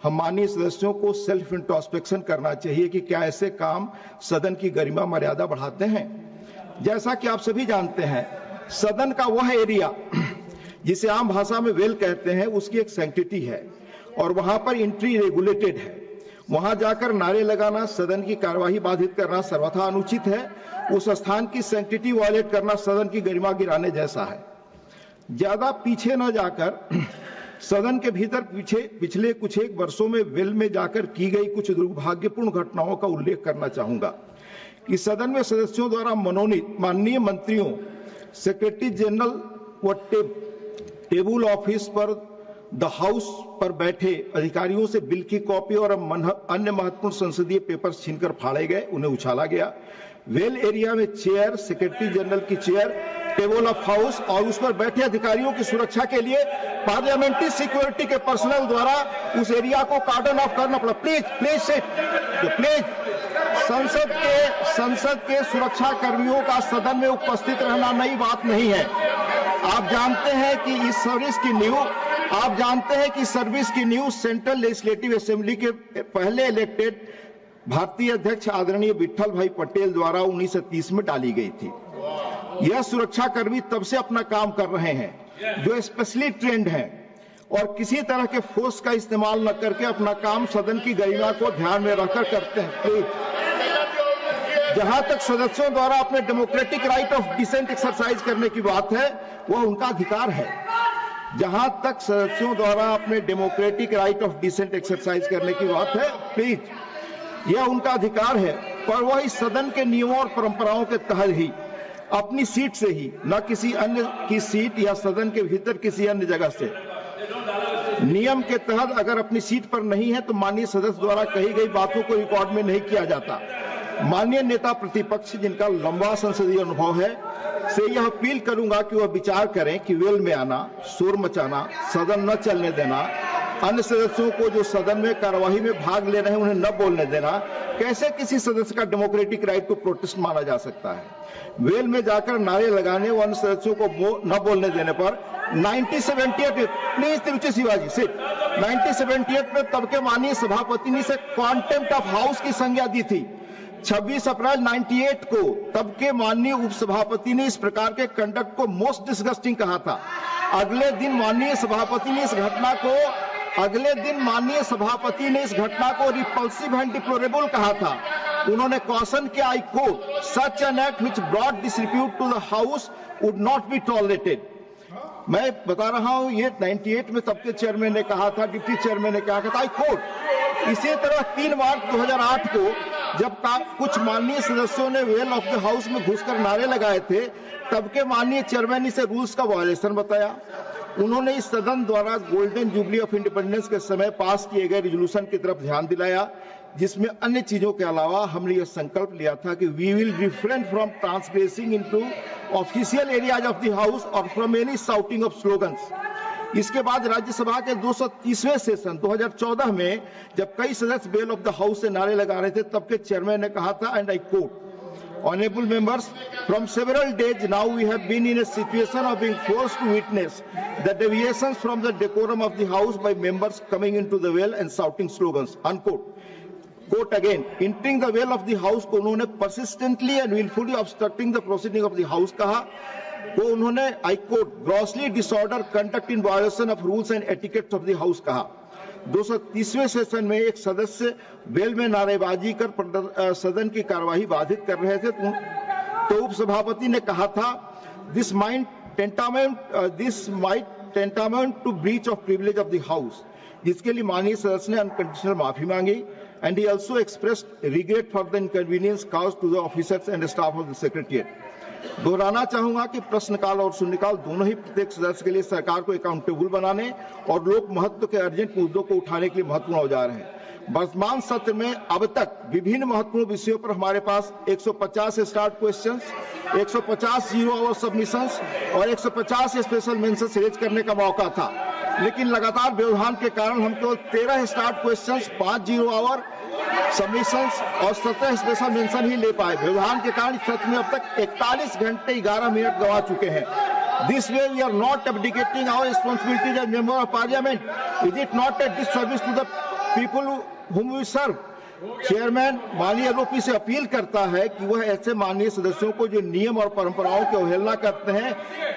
हम माननीय सदस्यों को सेल्फ इंट्रोस्पेक्शन करना चाहिए कि क्या ऐसे काम सदन की गरिमा मर्यादा बढ़ाते हैं। जैसा कि आप सभी जानते हैं, सदन का वह एरिया जिसे आम भाषा में वेल कहते हैं, उसकी एक सैंक्टिटी है और वहां पर एंट्री रेगुलेटेड है। वहां जाकर नारे लगाना, सदन की कार्यवाही बाधित करना सर्वथा अनुचित है। उस स्थान की सैंक्टिटी वायलेट करना सदन की गरिमा गिराने जैसा है। ज्यादा पीछे न जाकर सदन के भीतर पिछले कुछ एक वर्षों में वेल में जाकर की गई कुछ दुर्भाग्यपूर्ण घटनाओं का उल्लेख करना चाहूंगा कि सदन में सदस्यों द्वारा मनोनीत माननीय मंत्रियों, सेक्रेटरी जनरल व टेबल ऑफिस पर द हाउस पर बैठे अधिकारियों से बिल की कॉपी और अन्य महत्वपूर्ण संसदीय पेपर्स छीनकर फाड़े गए, उन्हें उछाला गया। वेल एरिया में चेयर, सेक्रेटरी जनरल की चेयर, टेबल ऑफ हाउस और उस पर बैठे अधिकारियों की सुरक्षा के लिए पार्लियामेंट्री सिक्योरिटी के पर्सनल द्वारा उस एरिया को कार्डन ऑफ करना पड़ा। प्लीज संसद के सुरक्षा कर्मियों का सदन में उपस्थित रहना नई बात नहीं है। आप जानते हैं कि इस सर्विस की न्यू सेंट्रल लेजिस्लेटिव असेंबली के पहले इलेक्टेड भारतीय अध्यक्ष आदरणीय विट्ठल भाई पटेल द्वारा 1930 में डाली गई थी। यह सुरक्षा कर्मी तब से अपना काम कर रहे हैं जो स्पेशली ट्रेंड हैं और किसी तरह के फोर्स का इस्तेमाल न करके अपना काम सदन की गरिमा को ध्यान में रखकर करते हैं। जहां तक सदस्यों द्वारा अपने democratic right of dissent exercise करने की बात है, वह उनका अधिकार है। जहां तक सदस्यों द्वारा अपने democratic right of dissent exercise करने की बात है, प्लीज, यह उनका अधिकार है, पर वह इस सदन के नियमों और परंपराओं के तहत ही अपनी सीट से ही, न किसी अन्य की सीट या सदन के भीतर किसी अन्य जगह से। नियम के तहत अगर अपनी सीट पर नहीं है तो माननीय सदस्य द्वारा कही गई बातों को रिकॉर्ड में नहीं किया जाता। माननीय नेता प्रतिपक्ष जिनका लंबा संसदीय अनुभव है से यह अपील करूंगा कि वह विचार करें कि वेल में आना, शोर मचाना, सदन न चलने देना, अन्य सदस्यों को जो सदन में कार्यवाही में भाग ले रहे हैं उन्हें न बोलने देना, कैसे किसी सदस्य का डेमोक्रेटिक राइट टू प्रोटेस्ट माना जा सकता है। वेल में जाकर नारे लगाने व अन्य सदस्यों को न बोलने देने पर 1978 प्लीज तिरुचि शिवाजी सिट 1978 में तब के माननीय सभापति ने इसे कॉन्टेम्प्ट ऑफ हाउस की संज्ञा दी थी। 26 अप्रैल 98 को तब के माननीय उपसभापति ने इस प्रकार के कंडक्ट को मोस्ट डिसगस्टिंग कहा था। अगले दिन माननीय सभापति ने इस घटना को रिपल्सिव एंड डिप्लोरेबल कहा था। उन्होंने कॉशन किया, I quote, such an act which brought disrepute to the house would not be tolerated. मैं बता रहा हूं, ये 98 में तब के चेयरमैन ने कहा था, डिप्टी चेयरमैन ने कहा था, आई कोट। इसी तरह 3 मार्च 2008 को जब कुछ माननीय सदस्यों ने वेल ऑफ द हाउस में घुसकर नारे लगाए थे, तब के माननीय चेयरमैन ने इसे रूल्स का वायलेशन बताया। उन्होंने इस सदन द्वारा गोल्डन जुबली ऑफ इंडिपेंडेंस के समय पास किए गए रिजोल्यूशन की तरफ ध्यान दिलाया, जिसमें अन्य चीजों के अलावा हमने यह संकल्प लिया था कि we will refrain from transgressing into official areas of the house और from any shouting of slogans. इसके बाद राज्यसभा के 230वें सेशन 2014 में जब कई सदस्य बेल ऑफ द हाउस से नारे लगा रहे थे, तब के चेयरमैन ने कहा था, and I quote, Honorable members, from several days now we have been in a situation of being forced to witness the deviations from the decorum of the House by members coming into the well and shouting slogans, unquote. Quote again, entering the well of the House को उन्होंने persistently and willfully obstructing the proceeding of the House कहा, वो उन्होंने I quote, grossly disorder conduct in violation of rules and etiquette of the House कहा। 230वें session में एक सदस्य bell में नारेबाजी कर सदन की कार्यवाही बाधित कर रहे थे, तो उपसभापति ने कहा था, this might tantamount to breach of privilege of the house, जिसके लिए माननीय सदस्य ने अनकंडीशनल माफी मांगी। And he also expressed regret for the inconvenience caused to the officers and staff of the secretariat. दोहराना चाहूंगा कि प्रश्नकाल और शून्यकाल दोनों ही प्रत्येक सदस्य के लिए सरकार को अकाउंटेबल बनाने और लोक महत्व के अर्जेंट मुद्दों को उठाने के लिए महत्वपूर्ण औजार हैं। वर्तमान सत्र में अब तक विभिन्न महत्वपूर्ण विषयों पर हमारे पास 150 start questions, 150 zero hour submissions और 150 स्पेशल मेंशंस रेज करने का मौका था, लेकिन लगातार व्यवधान के कारण हम केवल 13 start questions, 5 zero hour submissions और 17 स्पेशल मेंशन ही ले पाए। व्यवधान के कारण सत्र में अब तक 41 घंटे 11 मिनट गंवा चुके हैं। This way we are not abdicating our responsibilities as member of parliament. Is it not a disservice to the people whom we serve. Chairman माननीय एलओपी से अपील करता है कि वह ऐसे माननीय सदस्यों को जो नियम और परंपराओं की अवहेलना करते हैं,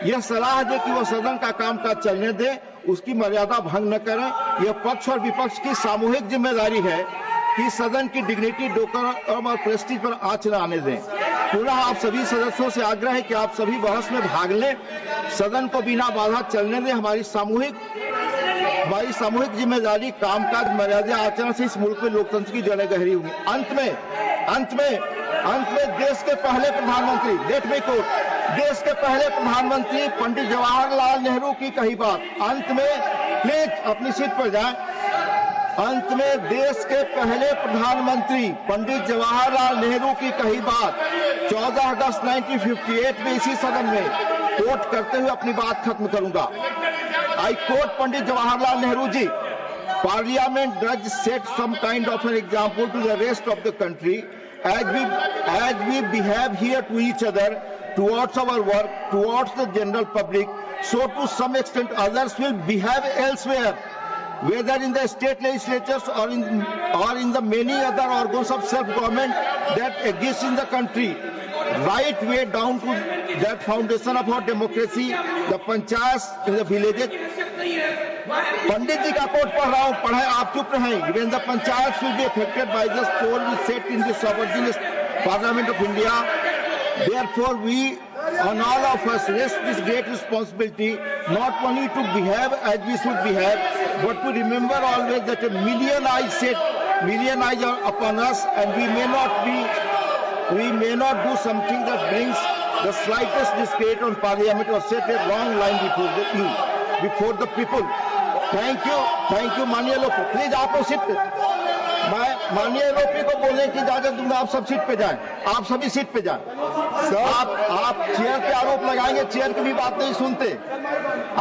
यह सलाह दे कि वह सदन का कामकाज चलने दे, उसकी मर्यादा भंग न करें। यह पक्ष और विपक्ष की सामूहिक जिम्मेदारी है कि सदन की डिग्निटी, डेकोरम और प्रेस्टीज पर आंच न आने दें। पुनः आप सभी सदस्यों से आग्रह है कि आप सभी बहस में भाग लें, सदन को बिना बाधा चलने दें। हमारी सामूहिक जिम्मेदारी कामकाज मर्यादा आचरण से इस मुल्क में लोकतंत्र की जड़ें गहरी होंगी। अंत में देश के पहले प्रधानमंत्री, लेट मी कोट, देश के पहले प्रधानमंत्री पंडित जवाहरलाल नेहरू की कही बात। अंत में प्लीज अपनी सीट पर जाएं। अंत में देश के पहले प्रधानमंत्री पंडित जवाहरलाल नेहरू की कही बात 14 अगस्त 1958 में इसी सदन में कोट करते हुए अपनी बात खत्म करूंगा। I quote Pandit Jawaharlal Nehru ji, Parliament does set some kind of an example to the rest of the country as we behave here to each other, towards our work, towards the general public, so to some extent others will behave elsewhere, whether in the state legislatures or in the many other organs of self-government that exist in the country, right way down to that foundation of our democracy, the panchayats in the villages. पंडित जी का coat पढ़ रहा हूं, पढ़े आप चुप रहें। When the panchayats will be affected by this poll we set in the sovereign Parliament of India, therefore we on all of us rest this great responsibility, not only to behave as we should behave, but to remember always that a million eyes are upon us, and we may not do something that brings the slightest discredit on Parliament or set a wrong line before the people. Thank you माननीय LOP. Please आप लोग seat पे, मैं माननीय LOP को बोलने की इजाजत दूंगा। आप सब सीट पे जाएं, आप सभी सीट पे जाएं। आप चेयर पे आरोप लगाएंगे, चेयर की भी बात नहीं सुनते।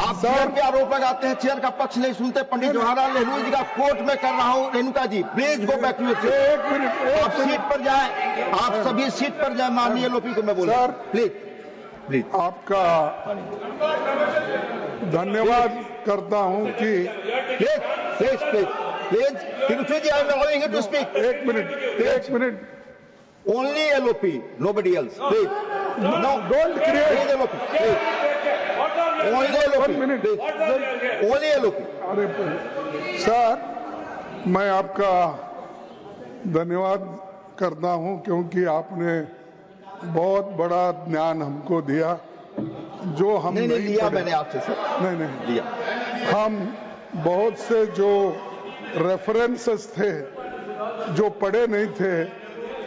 आप चेयर पे आरोप लगाते हैं, चेयर का पक्ष नहीं सुनते। पंडित जवाहरलाल नेहरू जी का कोट में कर रहा हूं। Renuka ji please go back to your seat. आप सीट पर जाएं, आप सभी सीट पर जाएं। माननीय एलओपी को मैं बोल रहा हूं, प्लीज आपका धन्यवाद करता हूं कि please Tiruchi ji I am allowing you to speak. एक minute only LOP, nobody else, please. No don't create LOP, only LOP. अरे सर, मैं आपका धन्यवाद करता हूं क्योंकि आपने बहुत बड़ा ज्ञान हमको दिया जो हम नहीं लिया मैंने आपसे सर। नहीं लिया। हम बहुत से जो रेफरेंसेस थे जो पढ़े नहीं थे,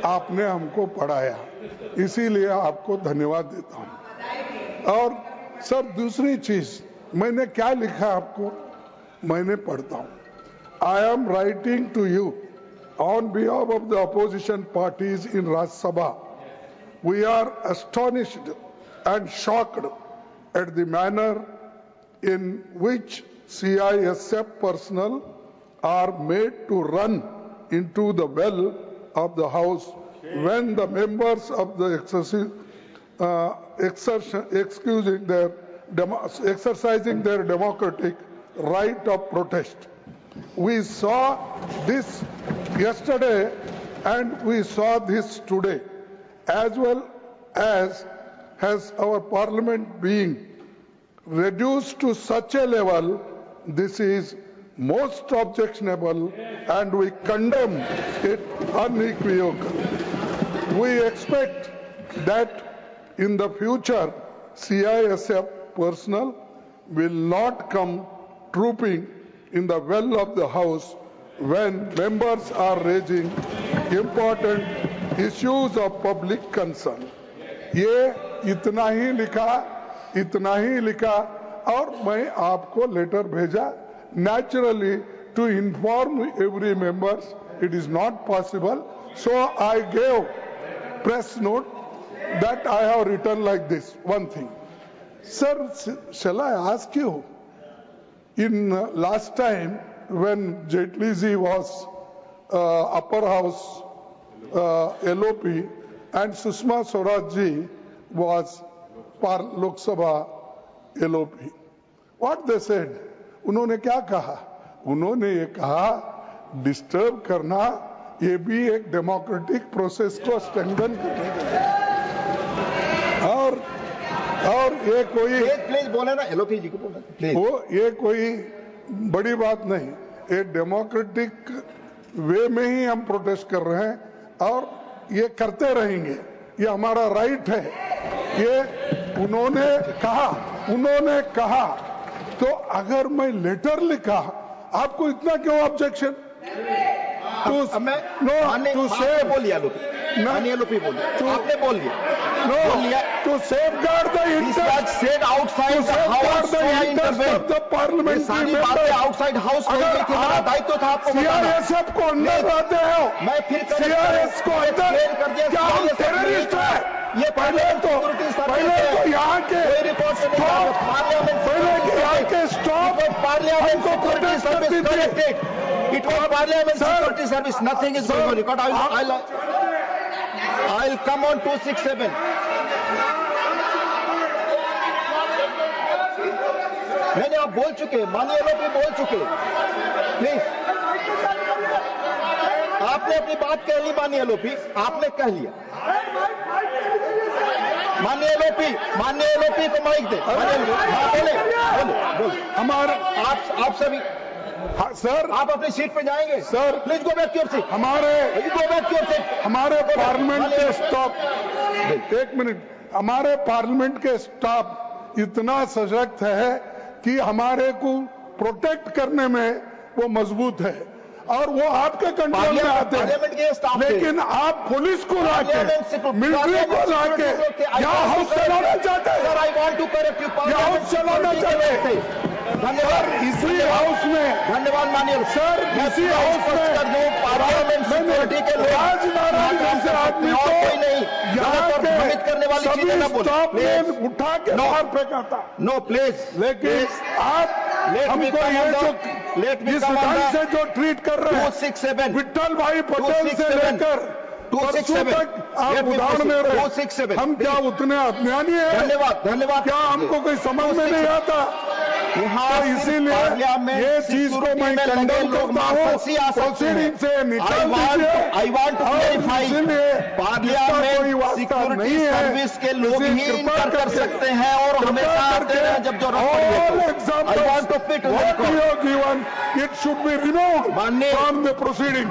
आपने हमको पढ़ाया, इसीलिए आपको धन्यवाद देता हूं। और सर दूसरी चीज, मैंने क्या लिखा आपको, मैंने पढ़ता हूं। I am writing to you on behalf of the opposition parties in Rajya Sabha. We are astonished and shocked at the manner in which CISF personnel are made to run into the well of the House when the members of the exercising their democratic right of protest. We saw this yesterday and we saw this today. As well as has our parliament being reduced to such a level, this is most objectionable and we condemn it unequivocally. We expect that in the future CISF personnel will not come trooping in the well of the House when members are raising important issues of public concern. ये इतना ही लिखा और मैं आपको letter भेजा। Naturally, to inform every members, it is not possible. So I gave press note that I have written like this. One thing, sir, shall I ask you? In last time when Jaitley ji was upper house LOP and Sushma Swaraj ji was Lok Sabha LOP. What they said? उन्होंने क्या कहा? उन्होंने ये कहा disturb करना ये भी एक डेमोक्रेटिक प्रोसेस को स्ट्रेंथन करने के लिए। और ये कोई प्लीज बोले ना, एलओपी जी को बोले प्लीज। वो ये कोई बड़ी बात नहीं, ये डेमोक्रेटिक वे में ही हम प्रोटेस्ट कर रहे हैं और ये करते रहेंगे, ये हमारा राइट है। ये उन्होंने कहा तो अगर मैं लेटर लिखा, आपको इतना क्यों ऑब्जेक्शन? टू सेव बोलिए एलओपी बोलिए, आपने बोल दिया to safeguard the interest said outside the house of the parliamentary सारी members. बातें आउटसाइड हाउस में हुई थी, मेरा दायित्व था आपको बताना। CRSF को अंदर लाते हो, मैं फिर CRS को अंदर, क्या हम टेररिस्ट है? ये पहले तो यहाँ के यहाँ के स्टॉप पार्लियामेंट हमको प्रोटेस्ट करती थी। It was Parliament Security Service. Nothing is going on record. I'll come on 267. नहीं, आप बोल चुके, माननीय एलओपी बोल चुके। प्लीज, आपने अपनी बात कह ली माननीय एलओपी, आपने कह लिया। माननीय एलओपी को माइक दे। बोले हमारे आप सभी। हाँ, सर आप अपनी सीट पे जाएंगे sir. Please go back your seat. हमारे गो बैक योर सीट। हमारे पार्लियामेंट के स्टाफ, एक मिनट, हमारे पार्लियामेंट के स्टाफ इतना सशक्त है कि हमारे को प्रोटेक्ट करने में वो मजबूत है और वो आपके कंट्रोल में आते हैं। लेकिन आप पुलिस को लाके, मिलिट्री को लाके यहाँ हाउस चलाना चाहते हैं। Sir, I want to correct you. House चलाना चाहते हैं। धन्यवाद। इसी हाउस में, धन्यवाद माननीय सर, इसी हाउस में पार्लियामेंट सिक्योरिटी के लोग राजनारायण जैसे आदमी को कोई नहीं यहाँ भ्रमित करने वाली चीजें न बोले। उठा के बाहर फेंका था। नो प्लीज, लेकिन आप हमको ये जो जिस ढंग से जो ट्रीट कर रहे हैं 267 विट्ठल भाई पटेल से लेकर परसों तक आप उदाहरण दे रहे हैं। हम क्या उतने अज्ञानी हैं? धन्यवाद। क्या हमको कोई समझ में नहीं आता? तो इसीलिए ये चीज को मैं कंडेम करता हूँ, प्रोसीडिंग से निकाल दीजिए। I want to clarify, parliament security service के लोग ही इंटर कर सकते हैं और हमेशा आते हैं जब जरूरत पड़े। I want to fit what you have given, it should be removed from the proceeding.